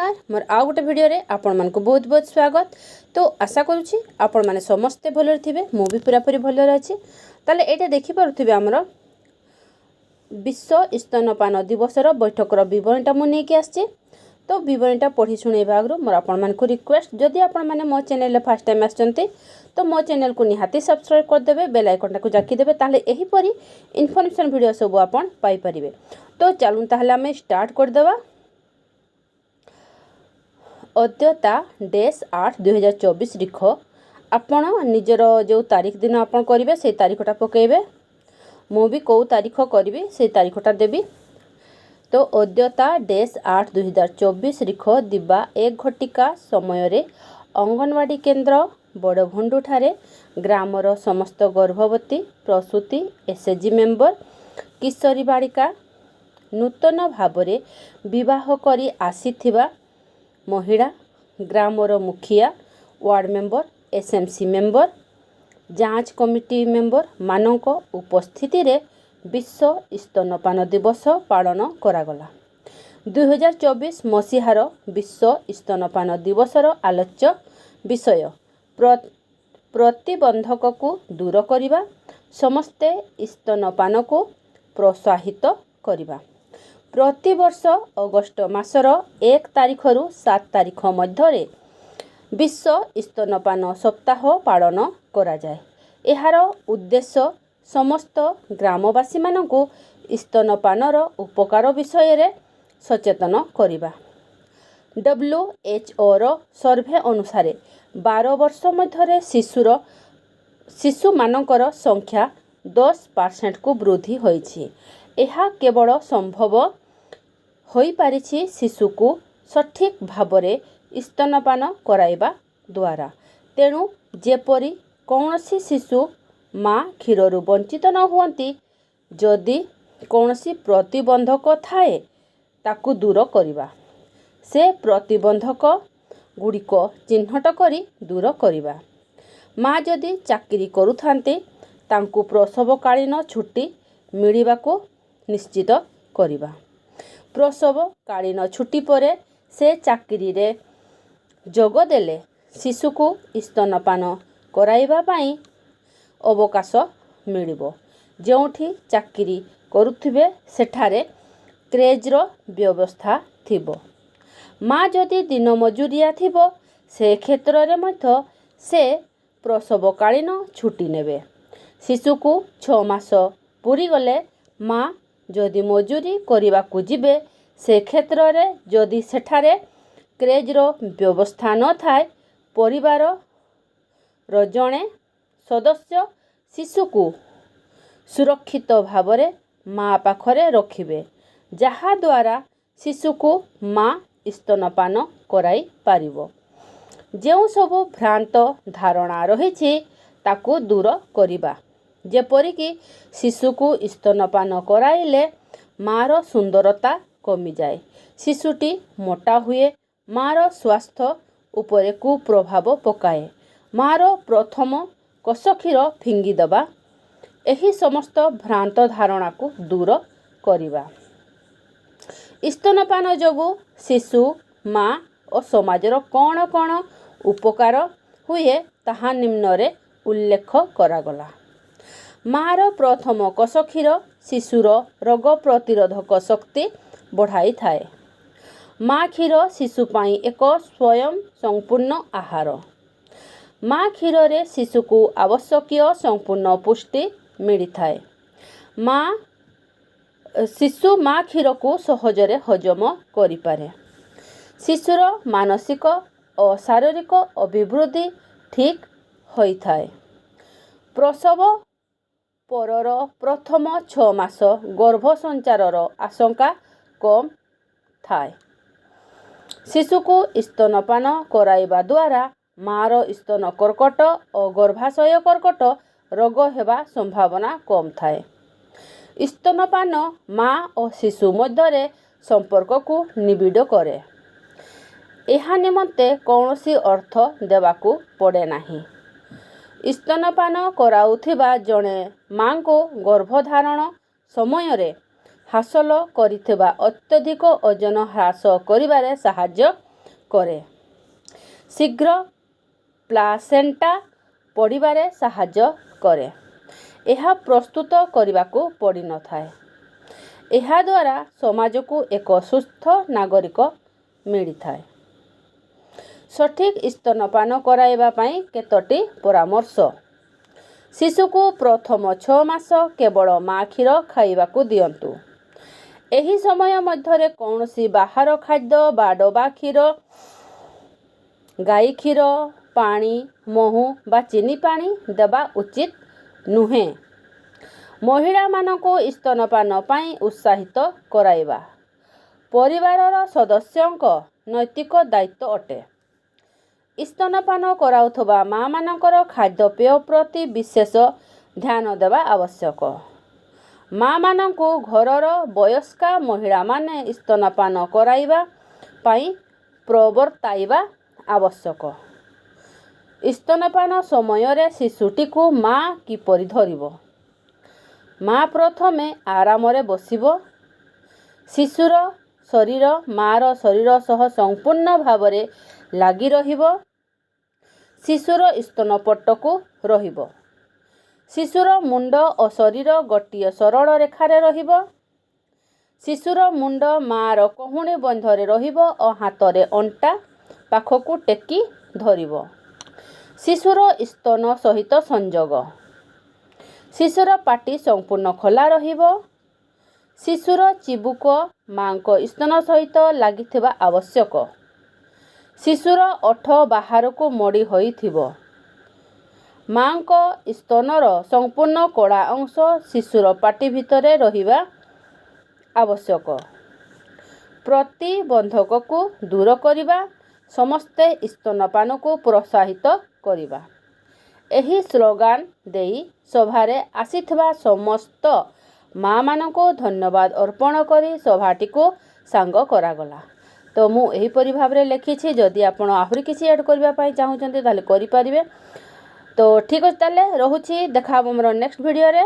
नमस्कार मोर आउ गोटे भिडियो रे आपण मानक बहुत बहुत स्वागत। तो आशा करुँची आपण माने समस्ते भलरे थिबे, मु भी पूरा पूरी भलरे अछि। ताले एटा देखि पारुथिबे हमर विश्व स्तनपान दिवसर बैठकर विवरणटा मु नेकी आछि। तो विवरणटा पढ़ी सुनेबा आगरु मोर आपण मानक रिक्वेस्ट, जदि आपण माने मो चैनल फर्स्ट टाइम आछंती तो मो चैनल को निहाती सब्सक्राइब कर देबे, बेल आइकन को जाकी देबे, ताले एही परी इन्फॉर्मेशन वीडियो सब आपण पाई परिबे। तो चलून ताहले हमें स्टार्ट कर देबा। अद्यता -8/2024 लिख आपण निजर जो तारीख दिन आपण करेंगे से तारीखटा पकेबे। मु भी कौ तारीख करी से तारीखटा देवी। तो अद्यता -8/2024 लिख दिबा 1 घटिका समय रे अंगनवाड़ी केन्द्र बड़भंडू ठारे ग्रामर समस्त गर्भवती प्रसूति एसएचजी मेंबर किशोरी बालिका नूतन भावरे विवाह करी आसीथिबा महिला ग्रामर मुखिया वार्ड मेंबर एसएमसी मेंबर जांच कमिटी मेंबर मानक उपस्थिति रे विश्व स्तनपान दिवस पालन करागला। 2024 मसीहार विश्व स्तनपान दिवसर आलोच्य विषय प्रतिबंधक को दूर करिबा, समस्ते स्तनपान को प्रोत्साहित करिबा। प्रति वर्ष अगस्ट मासर 1 तारिख रु 7 तारिख मध्य विश्व स्तनपान सप्ताह पालन करा जाए। एहार उद्देश्य समस्त ग्रामवासी मानकु स्तनपानर उपकार विषय रे सचेतन करिबा। WHO रो सर्वे अनुसार 12 वर्ष मध्य शिशु मानकर संख्या 10% को वृद्धि होइछि। एहा केवल संभव होई पारिछि शिशु को सठिक भावरे स्तनपान कराइबा द्वारा। तेणु जेपरी कौनसी शिशु माँ क्षीररु वंचित न हुअंती, जदि कौनसी प्रतिबंधक थाए ताकू दूर करिबा। से प्रतिबंधक गुड़िक चिन्हट करी दूर करिबा। माँ जदि चाकरी करुथांती तांकू प्रसवकालीन छुट्टी मिलिबाकू निश्चित करिबा। प्रसवकालीन छुट्टी परे से चाकरी रे जोग देले शिशु को स्तनपान कराइबा पाई अवकाश मिलिबो। जोठी चाकरी करुथिबे सेठारे क्रेजर व्यवस्था थिबो। माँ जदि दिन मजूरिया थिबो से क्षेत्र रे मध्य से प्रसवकालीन छुट्टी नेबे। शिशु को 6 मास पूरी गले माँ जदि मजूरी करने को जिबे, से क्षेत्र रे जदि सेठारे क्रेजर व्यवस्था न थाए, परिवार रो जणे सदस्य शिशु को सुरक्षित भावरे माँ पाखरे रखिबे, जहा द्वारा शिशु को माँ स्तनपान कराई पारिबो। जेउ सबु भ्रांत धारणा रहिछि ताकू दूर करिबा। जेपरिक शिशु को स्तनपान कराइले मार सुंदरता कमी जाए, शिशुटी मोटा हुए, मार स्वास्थ्य उपरे कुप्रभाव पकाए, मार प्रथम कसक्षीर फिंगी दबा। एही समस्त भ्रांत धारणा को दूर करिबा। स्तनपान जोगु शिशु माँ और समाजर कौन कौन उपकार हुए ताहा निम्न रे उल्लेख करागला। मार प्रथम कसक्षीर शिशुर रोग प्रतिरोधक शक्ति बढ़ाई थाए। माँ क्षीर शिशु पाई एक स्वयं संपूर्ण आहार। माँ क्षीर रे शिशु को आवश्यकीय संपूर्ण पुष्टि मिली थाए। शिशु माँ क्षीर को सहजरे हजम करि पारे। शिशुर मानसिक और शारीरिक अभिवृद्धि ठीक होई थाए। प्रसव परर प्रथम 6 मास गर्भ संचारर आशंका कम थाए। शिशु को स्तनपान कराइबा द्वारा मार स्तन कर्कट और गर्भाशय कर्कट रोग हेबा संभावना कम थाए। स्तनपान माँ और शिशु मध्य संपर्क को निबिड़ करे। एहा निमंते कौनसी अर्थ देवाकू पड़े नाही। स्तनपान कराउथिबा जणे माँ को गर्भधारण समय रे हासिल करिथिबा अत्यधिक ओजन ह्रास करिबारे साहाय्य करे। शीघ्र प्लासेंटा पड़िबारे साहाय्य करे। यह प्रस्तुत करने पड़ न थाए। यह द्वारा समाज को एक सुस्थ नागरिक मिली थाए। सठिक स्तनपान कराइबा पई केतोटी परामर्श। शिशु को प्रथम 6 मास केवल माँ क्षीर खाइबाकू दियंतु। एही समय मध्यरे कौनसी बाहर खाद्य बा डबा क्षीर, गाई क्षीर, पानी, महू बा चीनी पानी देवा उचित नुहे। महिला मानको स्तनपान पई उत्साहित कराइबा परिवारर सदस्यंक नैतिक दायित्व अटे। स्तनपान कराउथबा माँ मानकर खाद्यपेय प्रति विशेष ध्यान देवा आवश्यक। माँ मानको घरर वयस्का महिला माने स्तनपान कराइबा पई प्रवर्ताइबा आवश्यक। स्तनपान समय रे शिशुटी को माँ किपरि धरिबो। माँ प्रथमे आराम रे बसिबो। शिशुर शरीर माँर शरीर सह संपूर्ण भावरे लागी रहिबो। शिशुर स्तनपट्टकू रहिबो। शिशुर मुंड और शरीर गोटिए सरल रेखारे रहिबो। शिशुर मुंड माँर कहुणी बंधरे रहिबो और हाथरे अंटा पाखकू टेकी धरिबो। शिशुर स्तन सहित संजोग। शिशुर पाटी संपूर्ण खोला रहिबो। शिशुर चिबुक माँ को स्तन सहित लागिथिबा आवश्यक। शिशुर ओठ बाहर को मोड़ी होइथिबो। माँ को स्तनर संपूर्ण कड़ा अंश शिशुर पाटी भितरे रहिबा आवश्यक। प्रतिबंधक को दूर करिबा, समस्ते स्तनपान को प्रोत्साहित करिबा। एही स्लोगान देई सभारे आसीथिबा समस्त माँ मानको धन्यवाद अर्पण करी सभाटी को सांग करागला। तो मु एहीपरि भाबरे लिखिछि। जदि आपण आहुरी किछि ऐड करबा पई चाहुचंती ताले करि परिबे। तो ठीक अछि, ताले रहुछि। देखा हमर नेक्स्ट वीडियो रे।